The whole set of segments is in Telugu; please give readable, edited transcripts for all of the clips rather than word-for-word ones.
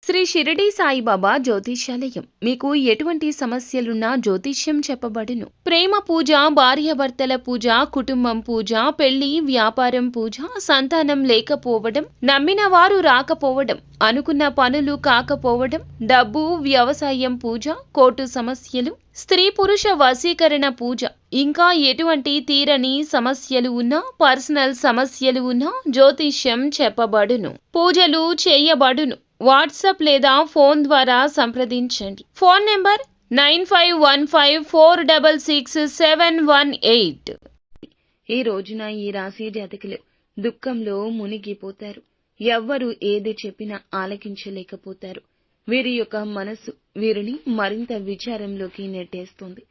శ్రీ షిరిడి సాయిబాబా జ్యోతిష్యాలయం మీకు ఎటువంటి సమస్యలున్నా జ్యోతిష్యం చెప్పబడును. ప్రేమ పూజ, భార్యాభర్తల పూజ, కుటుంబం పూజ, పెళ్లి, వ్యాపారం పూజ, సంతానం లేకపోవడం, నమ్మిన వారు రాకపోవడం, అనుకున్న పనులు కాకపోవడం, డబ్బు, వ్యవసాయం పూజ, కోర్టు సమస్యలు, స్త్రీ పురుష వశీకరణ పూజ, ఇంకా ఎటువంటి తీరని సమస్యలు ఉన్నా, పర్సనల్ సమస్యలు ఉన్నా జ్యోతిష్యం చెప్పబడును. పూజలు చేయబడును. వాట్సాప్ లేదా ఫోన్ ద్వారా సంప్రదించండి. Phone number 9515466718. ఈ రోజున ఈ రాశి జాతకులు దుఃఖంలో మునిగిపోతారు. ఎవ్వరు ఏది చెప్పినా ఆలకించలేకపోతారు. వీరి యొక్క మనసు వీరిని మరింత విచారంలోకి నెట్టేస్తుంది.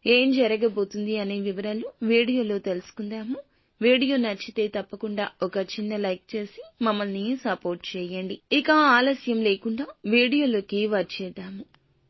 ఏం జరగబోతుంది అనే వివరాలు వీడియోలో తెలుసుకుందాము. వీడియో నచ్చితే తప్పకుండా ఒక చిన్న లైక్ చేసి మమ్మల్ని సపోర్ట్ చేయండి. ఇక ఆలస్యం లేకుండా వీడియోలోకి వచ్చేద్దాము.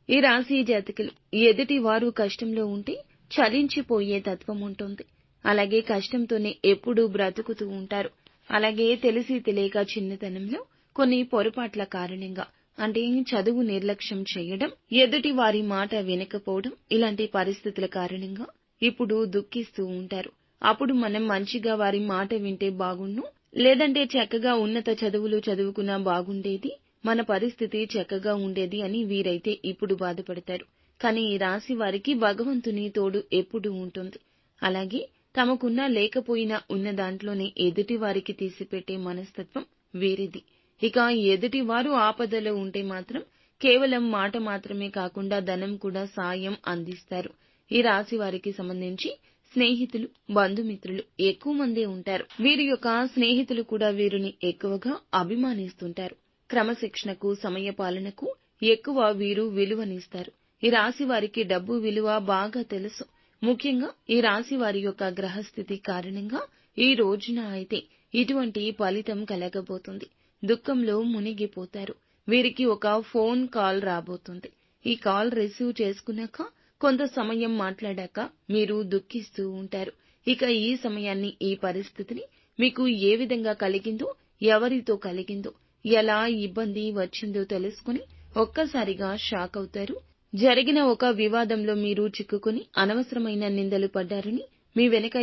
ఈ రాశి జాతకులు ఎదుటి వారు కష్టంలో ఉంటే చలించిపోయే తత్వం ఉంటుంది. అలాగే కష్టంతోనే ఎప్పుడూ బ్రతుకుతూ ఉంటారు. అలాగే తెలిసి తెలియక చిన్నతనంలో కొన్ని పొరపాట్ల కారణంగా అంటే చదువు నిర్లక్ష్యం చేయడం, ఎదుటి వారి మాట వినకపోవడం, ఇలాంటి పరిస్థితుల కారణంగా ఇప్పుడు దుఃఖిస్తూ ఉంటారు. అప్పుడు మనం మంచిగా వారి మాట వింటే బాగుండు, లేదంటే చక్కగా ఉన్నత చదువులు చదువుకున్నా బాగుండేది, మన పరిస్థితి చక్కగా ఉండేది అని వీరైతే ఇప్పుడు బాధపడతారు. కానీ ఈ రాశి వారికి భగవంతుని తోడు ఎప్పుడూ ఉంటుంది. అలాగే తమకున్నా లేకపోయినా ఉన్న దాంట్లోనే ఎదుటి వారికి తీసిపెట్టే మనస్తత్వం వీరిది. ఇక ఎదుటి వారు ఆపదలో ఉంటే మాత్రం కేవలం మాట మాత్రమే కాకుండా ధనం కూడా సాయం అందిస్తారు. ఈ రాశి వారికి సంబంధించి స్నేహితులు, బంధుమిత్రులు ఎక్కువ మందే ఉంటారు. వీరి యొక్క స్నేహితులు కూడా వీరిని ఎక్కువగా అభిమానిస్తుంటారు. క్రమశిక్షణకు, సమయ పాలనకు ఎక్కువ వీరు విలువనిస్తారు. ఈ రాశి వారికి డబ్బు విలువ బాగా తెలుసు. ముఖ్యంగా ఈ రాశి వారి యొక్క గ్రహస్థితి కారణంగా ఈ రోజున అయితే ఇటువంటి ఫలితం కలగబోతుంది. దుఃఖంలో మునిగిపోతారు. వీరికి ఒక ఫోన్ కాల్ రాబోతుంది. ఈ కాల్ రిసీవ్ చేసుకున్నాక కొంత సమయం మాట్లాడాక మీరు దుఃఖిస్తూ ఉంటారు. ఇక ఈ సమయాన్ని, ఈ పరిస్థితిని మీకు ఏ విధంగా కలిగిందో, ఎవరితో కలిగిందో, ఎలా ఇబ్బంది వచ్చిందో తెలుసుకుని ఒక్కసారిగా షాక్ అవుతారు. జరిగిన ఒక వివాదంలో మీరు చిక్కుకుని అనవసరమైన నిందలు పడ్డారని, మీ వెనుక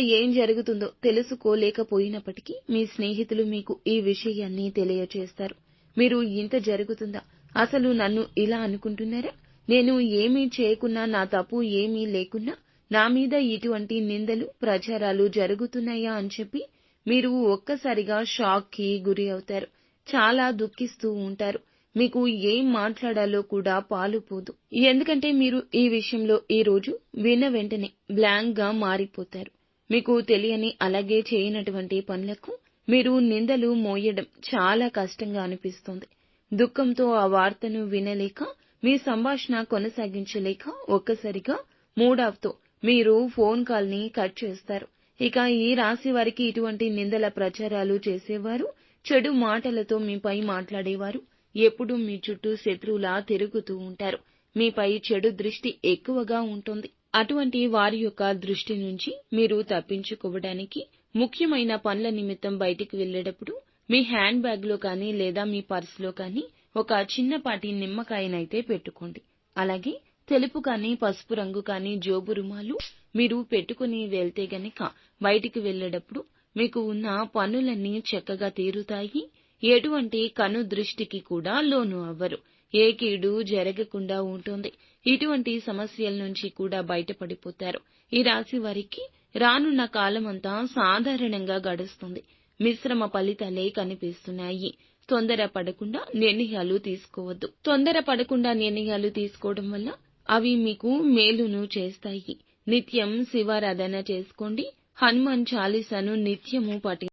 ఏం జరుగుతుందో తెలుసుకోలేకపోయినప్పటికీ మీ స్నేహితులు మీకు ఈ విషయాన్ని తెలియచేస్తారు. మీరు ఇంత జరుగుతుందా, అసలు నన్ను ఇలా అనుకుంటున్నారా, నేను ఏమీ చేయకున్నా, నా తప్పు ఏమీ లేకున్నా నా మీద ఇటువంటి నిందలు, ప్రచారాలు జరుగుతున్నాయా అని చెప్పి మీరు ఒక్కసారిగా షాక్ కి గురి అవుతారు. చాలా దుఃఖిస్తూ ఉంటారు. మీకు ఏం మాట్లాడాలో కూడా పాలుపోదు. ఎందుకంటే మీరు ఈ విషయంలో ఈ రోజు విన్న వెంటనే బ్లాంక్ గా మారిపోతారు. మీకు తెలియని, అలాగే చేయనటువంటి పనులకు మీరు నిందలు మోయడం చాలా కష్టంగా అనిపిస్తుంది. దుఃఖంతో ఆ వార్తను వినలేక, మీ సంభాషణ కొనసాగించలేక ఒక్కసారిగా మూడాఫ్తో మీరు ఫోన్ కాల్ ని కట్ చేస్తారు. ఇక ఈ రాశి వారికి ఇటువంటి నిందల ప్రచారాలు చేసేవారు, చెడు మాటలతో మీపై మాట్లాడేవారు ఎప్పుడూ మీ చుట్టూ శత్రువులా తిరుగుతూ ఉంటారు. మీపై చెడు దృష్టి ఎక్కువగా ఉంటుంది. అటువంటి వారి యొక్క దృష్టి నుంచి మీరు తప్పించుకోవడానికి ముఖ్యమైన పనుల నిమిత్తం బయటికి వెళ్లేటప్పుడు మీ హ్యాండ్ బ్యాగ్ లో కానీ లేదా మీ పర్సులో కానీ ఒక చిన్నపాటి నిమ్మకాయనైతే పెట్టుకోండి. అలాగే తెలుపు కానీ పసుపు రంగు కానీ జోబు రుమాలు మీరు పెట్టుకుని వెళ్తే గనక బయటికి వెళ్లేటప్పుడు మీకు ఉన్న పనులన్నీ చక్కగా తీరుతాయి. ఎటువంటి కను దృష్టికి కూడా లోను అవ్వరు. ఏ కీడు జరగకుండా ఉంటుంది. ఇటువంటి సమస్యల నుంచి కూడా బయటపడిపోతారు. ఈ రాశి వారికి రానున్న కాలమంతా సాధారణంగా గడుస్తుంది. మిశ్రమ ఫలితాలే కనిపిస్తున్నాయి. తొందరపడకుండా నిర్ణయాలు తీసుకోవద్దు. తొందరపడకుండా నిర్ణయాలు తీసుకోవడం వల్ల అవి మీకు మేలును చేస్తాయి. నిత్యం శివారాధన చేసుకోండి. హనుమాన్ చాలీసాను నిత్యము పఠించండి.